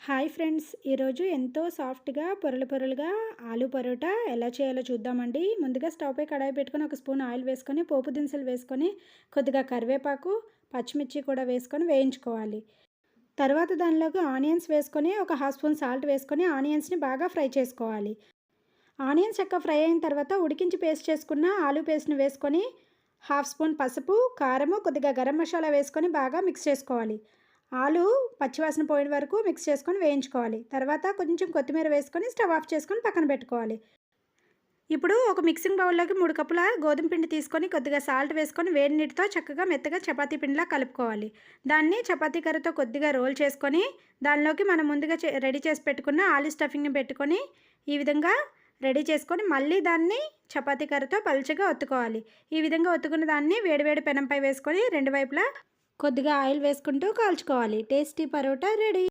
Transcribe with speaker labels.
Speaker 1: Hi friends, ఈరోజు ఎంతో సాఫ్ట్గా పొరలు పొరలుగా ఆలు పరోటా ఎలా చేయాలో చూద్దామండి. ముందుగా స్టవ్ పై కడాయి పెట్టుకొని ఒక స్పూన్ ఆయిల్ వేసుకొని పోపు దినుసులు వేసుకొని కొద్దిగా కరివేపాకు, పచ్చిమిర్చి కూడా వేసుకొని వేయించుకోవాలి. తర్వాత దానిలోకి ఆనియన్స్ వేసుకొని ఒక హాఫ్ స్పూన్ సాల్ట్ వేసుకొని ఆనియన్స్ని బాగా ఫ్రై చేసుకోవాలి. ఆనియన్స్ చక్కగా ఫ్రై అయిన తర్వాత ఉడికించి పేస్ట్ చేసుకున్న ఆలు పేస్ట్ని వేసుకొని హాఫ్ స్పూన్ పసుపు, కారము, కొద్దిగా గరం మసాలా వేసుకొని బాగా మిక్స్ చేసుకోవాలి. ఆలు పచ్చివాసన పోయిన వరకు మిక్స్ చేసుకొని వేయించుకోవాలి. తర్వాత కొంచెం కొత్తిమీర వేసుకొని స్టవ్ ఆఫ్ చేసుకొని పక్కన పెట్టుకోవాలి. ఇప్పుడు ఒక మిక్సింగ్ బౌల్లోకి 3 కప్పుల గోధుమ పిండి తీసుకొని కొద్దిగా సాల్ట్ వేసుకొని వేడి నీటితో చక్కగా మెత్తగా చపాతీ పిండిలా కలుపుకోవాలి. దాన్ని చపాతీ కర్రతో కొద్దిగా రోల్ చేసుకొని దానిలోకి మనం ముందుగా రెడీ చేసి పెట్టుకున్న ఆలు స్టఫింగ్ని పెట్టుకొని ఈ విధంగా రెడీ చేసుకొని మళ్ళీ దాన్ని చపాతీ కర్రతో పలుచగా ఒత్తుకోవాలి. ఈ విధంగా ఒత్తుకున్న దాన్ని వేడివేడి పెనంపై వేసుకొని రెండు వైపులా కొద్దిగా ఆయిల్ వేసుకుంటూ కాల్చుకోవాలి. Tasty parotta ready.